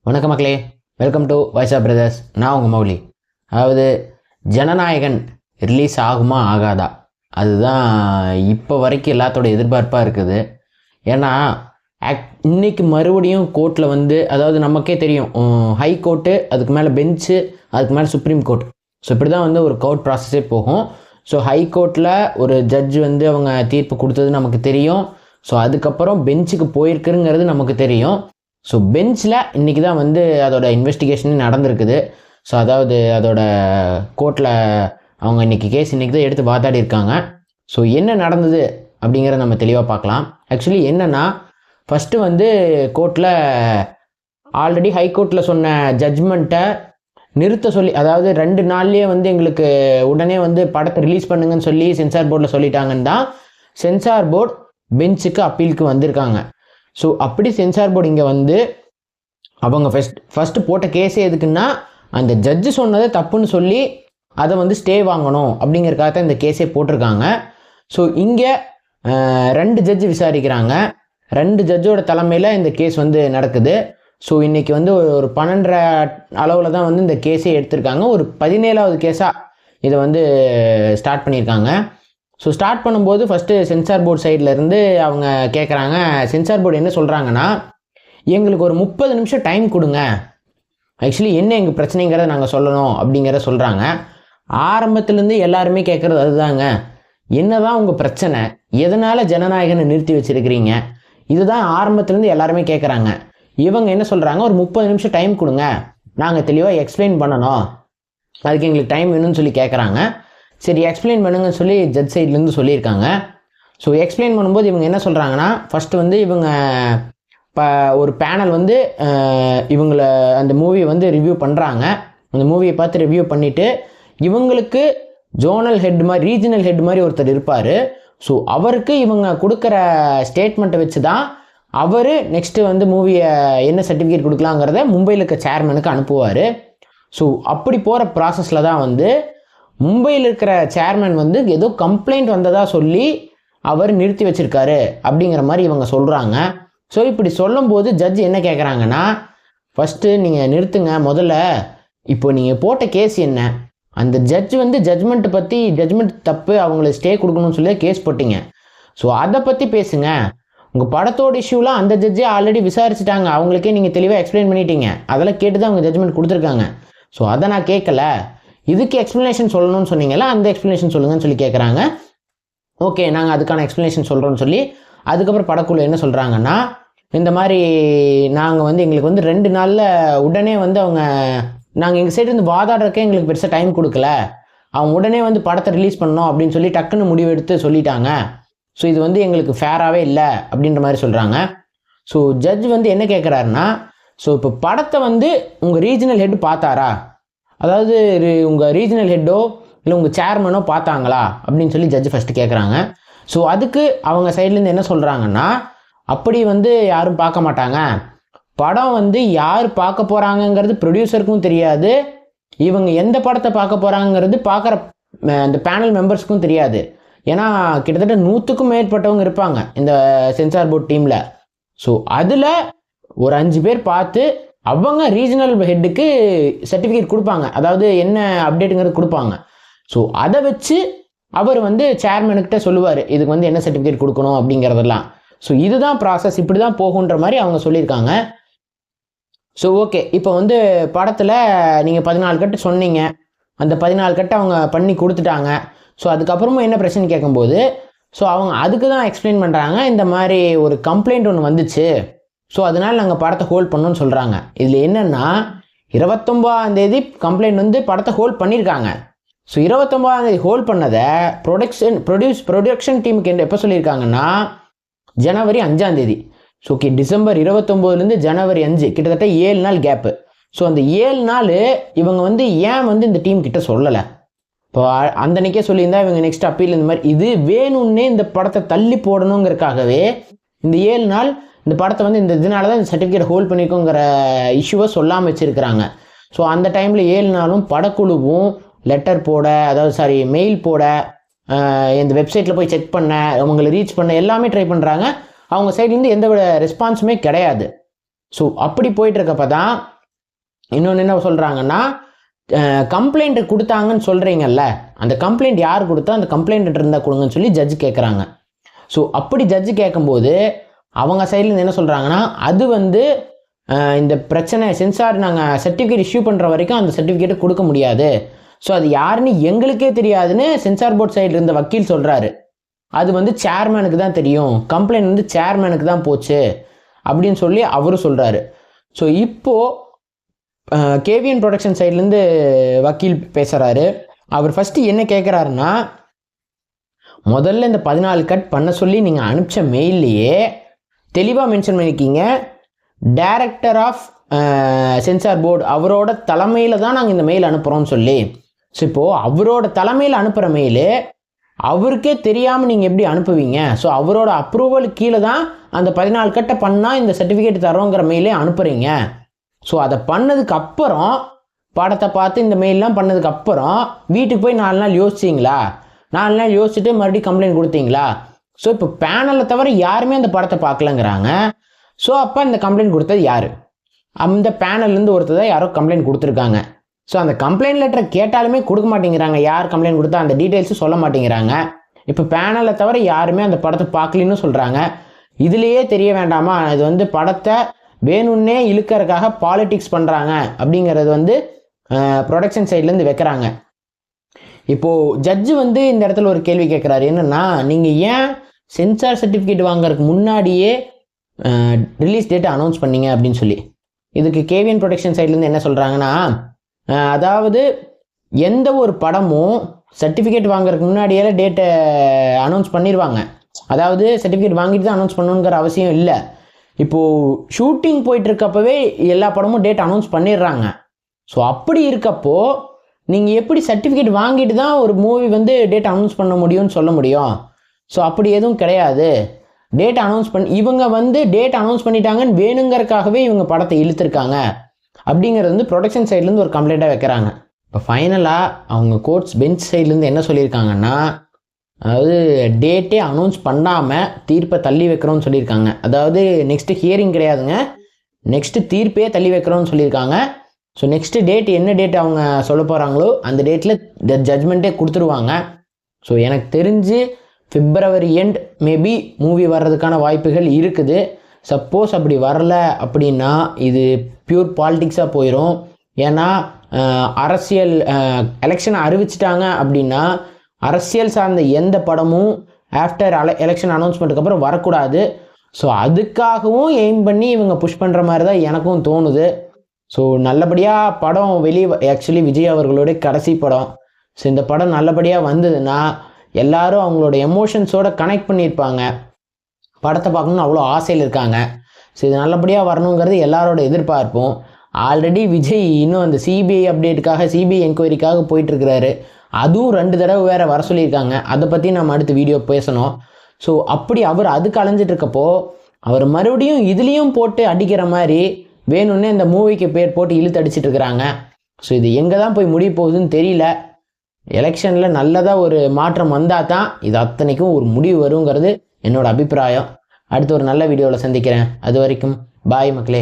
வணக்கம் மக்களே, welcome to voice of brothers. நான் உங்கள் மௌலி. அதாவது ஜனநாயகன் ரிலீஸ் ஆகுமா ஆகாதா, அதுதான் இப்போ வரைக்கும் எல்லாத்தோட எதிர்பார்ப்பாக இருக்குது. ஏன்னா இன்னைக்கு மறுபடியும் கோர்ட்டில் அதாவது நமக்கே தெரியும், ஹை கோர்ட்டு, அதுக்கு மேலே பெஞ்சு, அதுக்கு மேலே சுப்ரீம் கோர்ட். ஸோ இப்படி தான் ஒரு கோர்ட் ப்ராசஸே போகும். ஸோ ஹை கோர்ட்டில் ஒரு ஜட்ஜ் அவங்க தீர்ப்பு கொடுத்தது நமக்கு தெரியும். ஸோ அதுக்கப்புறம் பெஞ்சுக்கு போயிருக்குங்கிறது நமக்கு தெரியும். ஸோ பெஞ்சில் இன்றைக்கி தான் அதோட இன்வெஸ்டிகேஷன் நடந்திருக்குது. ஸோ அதாவது அதோட கோர்ட்டில் அவங்க இன்றைக்கி கேஸ் இன்றைக்கி தான் எடுத்து வாதாடி இருக்காங்க. ஸோ என்ன நடந்தது அப்படிங்கிறத நம்ம தெளிவாக பார்க்கலாம். ஆக்சுவலி என்னென்னா, ஃபஸ்ட்டு கோர்ட்டில் ஆல்ரெடி ஹை கோர்ட்டில் சொன்ன ஜட்ஜ்மெண்ட்டை நிறுத்த சொல்லி, அதாவது 2 நாள்லேயே எங்களுக்கு உடனே படத்தை ரிலீஸ் பண்ணுங்கன்னு சொல்லி சென்சார் போர்டில் சொல்லிட்டாங்கன்னு தான் சென்சார் போர்டு பெஞ்சுக்கு அப்பீலுக்கு வந்திருக்காங்க. ஸோ அப்படி சென்சார் போர்டு இங்கே அவங்க ஃபஸ்ட்டு போட்ட கேஸே எதுக்குன்னா, அந்த ஜட்ஜு சொன்னதை தப்புன்னு சொல்லி அதை ஸ்டே வாங்கணும் அப்படிங்கிறக்காக தான் இந்த கேஸே போட்டிருக்காங்க. ஸோ இங்கே 2 ஜட்ஜு விசாரிக்கிறாங்க. 2 ஜட்ஜோட தலைமையில் இந்த கேஸ் நடக்குது. ஸோ இன்றைக்கி ஒரு 12:30 அளவில் தான் இந்த கேஸே எடுத்திருக்காங்க. ஒரு 17வது கேஸாக இதை ஸ்டார்ட் பண்ணியிருக்காங்க. ஸோ ஸ்டார்ட் பண்ணும்போது ஃபஸ்ட்டு சென்சார் போர்டு சைட்லேருந்து அவங்க கேட்குறாங்க. சென்சார் போர்டு என்ன சொல்கிறாங்கன்னா, எங்களுக்கு ஒரு 30 நிமிஷம் டைம் கொடுங்க, ஆக்சுவலி என்ன எங்கள் பிரச்சனைங்கிறத நாங்கள் சொல்லணும் அப்படிங்கிறத சொல்கிறாங்க. ஆரம்பத்துலேருந்து எல்லாருமே கேட்குறது அதுதாங்க, என்ன தான் உங்கள் பிரச்சனை, எதனால் ஜனநாயகனை நிறுத்தி வச்சுருக்கிறீங்க, இதுதான் ஆரம்பத்துலேருந்து எல்லாருமே கேட்குறாங்க. இவங்க என்ன சொல்கிறாங்க, ஒரு 30 நிமிஷம் டைம் கொடுங்க, நாங்கள் தெளிவாக எக்ஸ்பிளைன் பண்ணணும், அதுக்கு எங்களுக்கு டைம் வேணும்னு சொல்லி கேட்குறாங்க. சரி, எக்ஸ்பிளைன் பண்ணுங்கன்னு சொல்லி ஜட்ஜ் சைட்லேருந்து சொல்லியிருக்காங்க. ஸோ எக்ஸ்பிளைன் பண்ணும்போது இவங்க என்ன சொல்கிறாங்கன்னா, ஃபஸ்ட்டு இவங்க ஒரு பேனல் இவங்களை அந்த மூவியை ரிவ்யூ பண்ணுறாங்க. அந்த மூவியை பார்த்து ரிவ்யூ பண்ணிவிட்டு, இவங்களுக்கு ஜோனல் ஹெட் மாதிரி, ரீஜனல் ஹெட் மாதிரி ஒருத்தர் இருப்பார். ஸோ அவருக்கு இவங்க கொடுக்குற ஸ்டேட்மெண்ட்டை வச்சு தான் அவர் நெக்ஸ்ட்டு மூவியை என்ன சர்டிஃபிகேட் கொடுக்கலாங்கிறத மும்பையில் இருக்க சேர்மனுக்கு அனுப்புவார். ஸோ அப்படி போகிற ப்ராசஸில் தான் மும்பையில் இருக்கிற சேர்மன் ஏதோ கம்ப்ளைண்ட் வந்ததாக சொல்லி அவர் நிறுத்தி வச்சுருக்காரு அப்படிங்கிற மாதிரி இவங்க சொல்கிறாங்க. ஸோ இப்படி சொல்லும்போது ஜட்ஜ் என்ன கேட்குறாங்கன்னா, ஃபஸ்ட்டு நீங்கள் நிறுத்துங்க, முதல்ல இப்போ நீங்கள் போட்ட கேஸ் என்ன, அந்த ஜட்ஜ் ஜட்ஜ்மெண்ட் பற்றி, ஜட்ஜ்மெண்ட் தப்பு, அவங்களுக்கு ஸ்டே கொடுக்கணும்னு சொல்லி கேஸ் போட்டிங்க. ஸோ அதை பற்றி பேசுங்க. உங்கள் படத்தோட இஷ்யூலாம் அந்த ஜட்ஜே ஆல்ரெடி விசாரிச்சுட்டாங்க, அவங்களுக்கே நீங்கள் தெளிவாக எக்ஸ்பிளைன் பண்ணிட்டீங்க, அதெல்லாம் கேட்டு தான் அவங்க ஜட்ஜ்மெண்ட் கொடுத்துருக்காங்க. ஸோ அதை நான் கேட்கல, இதுக்கு எக்ஸ்ப்ளனேஷன் சொல்லணும்னு சொன்னீங்களா, அந்த எக்ஸ்ப்ளனேஷன் சொல்லுங்கன்னு சொல்லி கேட்குறாங்க. ஓகே, நாங்கள் அதுக்கான எக்ஸ்ப்ளனேஷன் சொல்கிறோன்னு சொல்லி அதுக்கப்புறம் படக்குழு என்ன சொல்கிறாங்கன்னா, இந்த மாதிரி நாங்கள் எங்களுக்கு 2 நாளில் உடனே அவங்க நாங்கள் எங்கள் சைடு வாதாடுறதுக்கே எங்களுக்கு பெருசாக டைம் கொடுக்கல, அவங்க உடனே படத்தை ரிலீஸ் பண்ணோம் அப்படின்னு சொல்லி டக்குன்னு முடிவெடுத்து சொல்லிட்டாங்க. ஸோ இது எங்களுக்கு ஃபேராகவே இல்லை அப்படின்ற மாதிரி சொல்கிறாங்க. ஸோ ஜட்ஜ் என்ன கேட்குறாருன்னா, ஸோ இப்போ படத்தை உங்கள் ரீஜனல் ஹெட் பார்த்தாரா, அதாவது உங்கள் ரீஜனல் ஹெட்டோ இல்லை உங்கள் சேர்மனோ பார்த்தாங்களா அப்படின்னு சொல்லி ஜட்ஜு ஃபஸ்ட்டு கேட்குறாங்க. ஸோ அதுக்கு அவங்க சைட்லேருந்து என்ன சொல்கிறாங்கன்னா, அப்படி யாரும் பார்க்க மாட்டாங்க, படம் யார் பார்க்க போகிறாங்கங்கிறது ப்ரொடியூசருக்கும் தெரியாது, இவங்க எந்த படத்தை பார்க்க போகிறாங்கிறது பார்க்குற அந்த பேனல் மெம்பர்ஸுக்கும் தெரியாது. ஏன்னா கிட்டத்தட்ட 100க்கும் மேற்பட்டவங்க இருப்பாங்க இந்த சென்சார் போர்ட் டீமில். ஸோ அதில் ஒரு 5 பேர் பார்த்து அவங்க ரீஜனல் ஹெட்டுக்கு சர்டிஃபிகேட் கொடுப்பாங்க, அதாவது என்ன அப்டேட்டுங்கிறது கொடுப்பாங்க. ஸோ அதை வச்சு அவர் சேர்மனுக்கிட்ட சொல்லுவார், இதுக்கு என்ன சர்டிஃபிகேட் கொடுக்கணும் அப்படிங்கிறதெல்லாம். ஸோ இதுதான் ப்ராசஸ், இப்படி தான் போகுன்ற மாதிரி அவங்க சொல்லியிருக்காங்க. ஸோ ஓகே, இப்போ படத்தில் நீங்கள் 14 கட்டு சொன்னீங்க, அந்த 14 கட்டு அவங்க பண்ணி கொடுத்துட்டாங்க. ஸோ அதுக்கப்புறமும் என்ன பிரச்சனை கேட்கும்போது, ஸோ அவங்க அதுக்கு தான் எக்ஸ்பிளைன் பண்ணுறாங்க, இந்த மாதிரி ஒரு கம்ப்ளைண்ட் ஒன்று வந்துச்சு, ஸோ அதனால் நாங்கள் படத்தை ஹோல்ட் பண்ணணும்னு சொல்கிறாங்க. இதில் என்னென்னா, 29ஆம் தேதி கம்ப்ளைண்ட் படத்தை ஹோல்ட் பண்ணியிருக்காங்க. ஸோ 29ஆம் தேதி ஹோல்ட் பண்ணதை ப்ரொடக்ஷன் டீமுக்கு எப்போ சொல்லியிருக்காங்கன்னா, ஜனவரி 5ஆம் தேதி. ஸோ ஓகே, டிசம்பர் 29லேருந்து ஜனவரி 5, கிட்டத்தட்ட 7 நாள் கேப்பு. ஸோ அந்த 7 நாள் இவங்க ஏன் இந்த டீம் கிட்ட சொல்லலை, இப்போ அந்தன்னைக்கே சொல்லியிருந்தா இவங்க நெக்ஸ்ட் அப்பீல் இந்த மாதிரி இது வேணும்னே இந்த படத்தை தள்ளி போடணுங்கிறதுக்காகவே இந்த 7 நாள் இந்த படத்தை இந்த இதனால தான் இந்த சர்டிஃபிகேட் ஹோல்ட் பண்ணியிருக்கோங்கிற இஷ்யூவை சொல்லாமல் வச்சுருக்கிறாங்க. ஸோ அந்த டைமில் 7 நாளும் படக்குழுவும் லெட்டர் போட, அதாவது மெயில் போட, இந்த வெப்சைட்டில் போய் செக் பண்ண, அவங்களை ரீச் பண்ண, எல்லாமே ட்ரை பண்ணுறாங்க. அவங்க சைட்லேருந்து எந்த வித ரெஸ்பான்ஸுமே கிடையாது. ஸோ அப்படி போயிட்டுருக்கப்ப தான் இன்னொன்று என்ன சொல்கிறாங்கன்னா, கம்ப்ளைண்ட் கொடுத்தாங்கன்னு சொல்கிறீங்கல்ல, அந்த கம்ப்ளைண்ட் யார் கொடுத்தா அந்த கம்ப்ளைண்ட் இருந்தால் கொடுங்கன்னு சொல்லி ஜட்ஜ் கேட்குறாங்க. ஸோ அப்படி ஜட்ஜு கேட்கும்போது அவங்க சைட்லேருந்து என்ன சொல்கிறாங்கன்னா, அது வந்து இந்த பிரச்சனை சென்சார் நாங்கள் சர்டிஃபிகேட் இஷ்யூ பண்ணுற வரைக்கும் அந்த சர்டிஃபிகேட்டை கொடுக்க முடியாது. ஸோ அது யாருன்னு எங்களுக்கே தெரியாதுன்னு சென்சார் போர்ட் சைடில் இருந்த வக்கீல் சொல்கிறாரு. அது வந்து சேர்மேனுக்கு தான் தெரியும், கம்ப்ளைண்ட் வந்து சேர்மேனுக்கு தான் போச்சு அப்படின்னு சொல்லி அவரும் சொல்கிறாரு. ஸோ இப்போது கேவிஎன் ப்ரொடக்ஷன் சைட்லேருந்து வக்கீல் பேசுகிறாரு. அவர் ஃபஸ்ட்டு என்ன கேட்குறாருன்னா, முதல்ல இந்த 14 கட் பண்ண சொல்லி நீங்கள் அனுப்பிச்ச மெயில்லையே தெளிவாக மென்ஷன் பண்ணிக்கிங்க, டைரக்டர் ஆஃப் சென்சார் போர்டு அவரோட தலைமையில் தான் நாங்கள் இந்த மெயில் அனுப்புகிறோம்னு சொல்லி. ஸோ இப்போது அவரோட தலைமையில் அனுப்புகிற மெயிலு அவருக்கே தெரியாமல் நீங்கள் எப்படி அனுப்புவீங்க? ஸோ அவரோட அப்ரூவல் கீழே தான் அந்த 14 கட்டை பண்ணால் இந்த சர்டிஃபிகேட் தரோங்கிற மெயிலே அனுப்புகிறீங்க. ஸோ அதை பண்ணதுக்கப்புறம், படத்தை பார்த்து இந்த மெயிலெலாம் பண்ணதுக்கப்புறம் வீட்டுக்கு போய் 4 நாள் யோசிச்சிங்களா? 4 நாள் யோசிச்சுட்டு மறுபடியும் கம்ப்ளைண்ட் கொடுத்தீங்களா? ஸோ இப்போ பேனலை தவிர யாருமே அந்த படத்தை பார்க்கலங்கிறாங்க. ஸோ அப்போ இந்த கம்ப்ளைண்ட் கொடுத்தது யார்? அந்த பேனல்லேருந்து ஒருத்தர் தான் யாரோ கம்ப்ளைண்ட் கொடுத்துருக்காங்க. ஸோ அந்த கம்ப்ளைண்ட் லெட்டரை கேட்டாலுமே கொடுக்க மாட்டேங்கிறாங்க, யார் கம்ப்ளைண்ட் கொடுத்தா அந்த டீட்டெயில்ஸும் சொல்ல மாட்டேங்கிறாங்க. இப்போ பேனலை தவிர யாருமே அந்த படத்தை பார்க்கலன்னு சொல்கிறாங்க. இதுலேயே தெரிய வேண்டாமா இது வந்து படத்தை வேணும்னே இழுக்கிறதுக்காக பாலிடிக்ஸ் பண்ணுறாங்க அப்படிங்கிறது வந்து ப்ரொடக்ஷன் சைட்லேருந்து வைக்கிறாங்க. இப்போது ஜட்ஜு வந்து இந்த இடத்துல ஒரு கேள்வி கேட்குறாரு, என்னென்னா, நீங்கள் ஏன் சென்சார் சர்டிஃபிகேட் வாங்குறதுக்கு முன்னாடியே ரிலீஸ் டேட்டை அனௌன்ஸ் பண்ணீங்க அப்படின்னு சொல்லி. இதுக்கு கேவிஎன் ப்ரொடக்ஷன் சைட்லேருந்து என்ன சொல்கிறாங்கன்னா, அதாவது எந்த ஒரு படமும் சர்டிஃபிகேட் வாங்குறதுக்கு முன்னாடியே டேட்டை அனௌன்ஸ் பண்ணிடுவாங்க. அதாவது சர்டிஃபிகேட் வாங்கிட்டு தான் அனௌன்ஸ் பண்ணணுங்கிற அவசியம் இல்லை. இப்போது ஷூட்டிங் போயிட்டுருக்கப்பவே எல்லா படமும் டேட் அனௌன்ஸ் பண்ணிடுறாங்க. ஸோ அப்படி இருக்கப்போ நீங்கள் எப்படி சர்டிஃபிகேட் வாங்கிட்டு தான் ஒரு மூவி வந்து டேட் அனௌன்ஸ் பண்ண முடியும்னு சொல்ல முடியும்? ஸோ அப்படி எதுவும் கிடையாது. டேட் அனௌன்ஸ் இவங்க வந்து டேட் அனௌன்ஸ் பண்ணிட்டாங்கன்னு வேணுங்கிறதுக்காகவே இவங்க படத்தை இழுத்துருக்காங்க அப்படிங்கிறது வந்து ப்ரொடக்ஷன் சைட்லேருந்து ஒரு கம்ப்ளைண்ட்டாக வைக்கிறாங்க. இப்போ ஃபைனலாக அவங்க கோர்ட்ஸ் பெஞ்ச் சைட்லேருந்து என்ன சொல்லியிருக்காங்கன்னா, அதாவது டேட்டே அனௌன்ஸ் பண்ணாமல் தீர்ப்பை தள்ளி வைக்கிறோன்னு சொல்லியிருக்காங்க. அதாவது நெக்ஸ்ட்டு ஹியரிங் கிடையாதுங்க, நெக்ஸ்ட்டு தீர்ப்பே தள்ளி வைக்கிறோன்னு சொல்லியிருக்காங்க. ஸோ நெக்ஸ்ட்டு டேட் என்ன டேட் அவங்க சொல்ல போகிறாங்களோ அந்த டேட்டில் ஜட்ஜ்மெண்ட்டே கொடுத்துருவாங்க. ஸோ எனக்கு தெரிஞ்சு February end மேபி மூவி வர்றதுக்கான வாய்ப்புகள் இருக்குது. சப்போஸ் அப்படி வரல அப்படின்னா இது பியூர் பாலிட்டிக்ஸாக போயிடும். ஏன்னா அரசியல் எலெக்ஷனை அறிவிச்சிட்டாங்க அப்படின்னா அரசியல் சார்ந்த எந்த படமும் ஆஃப்டர் எலெக்ஷன் அனௌன்ஸ்மெண்ட்டுக்கு அப்புறம் வரக்கூடாது. ஸோ அதுக்காகவும் எய்ம் பண்ணி இவங்க புஷ் பண்ணுற மாதிரி தான் எனக்கும் தோணுது. ஸோ நல்லபடியாக படம் ஆக்சுவலி விஜய் அவர்களோட கடைசி படம். ஸோ இந்த படம் நல்லபடியாக வந்ததுன்னா எல்லாரும் அவங்களோட எமோஷன்ஸோடு கனெக்ட் பண்ணியிருப்பாங்க, படத்தை பார்க்கணுன்னு அவ்வளோ ஆசையில் இருக்காங்க. ஸோ இது நல்லபடியாக வரணுங்கிறது எல்லாரோட எதிர்பார்ப்பும். ஆல்ரெடி விஜய் இன்னும் அந்த சிபிஐ அப்டேட்டுக்காக சிபிஐ என்கொயரிக்காக போயிட்டுருக்கிறாரு. அதுவும் 2 தடவை வேறு வர சொல்லியிருக்காங்க. அதை பற்றி நம்ம அடுத்த வீடியோ பேசணும். ஸோ அப்படி அவர் அதுக்கு அலைஞ்சிட்டு இருக்கப்போ அவர் மறுபடியும் இதுலேயும் போட்டு அடிக்கிற மாதிரி வேணும்னே இந்த மூவிக்கு பேர் போட்டு இழுத்து அடிச்சிட்டு இருக்கிறாங்க. ஸோ இது எங்கே தான் போய் முடிய போகுதுன்னு தெரியல. எலெக்ஷனில் நல்லதாக ஒரு மாற்றம் வந்தால் தான் இது அத்தனைக்கும் ஒரு முடிவு வருங்கிறது என்னோட அபிப்பிராயம். அடுத்து ஒரு நல்ல வீடியோவில் சந்திக்கிறேன். அது வரைக்கும் பாய் மக்களே.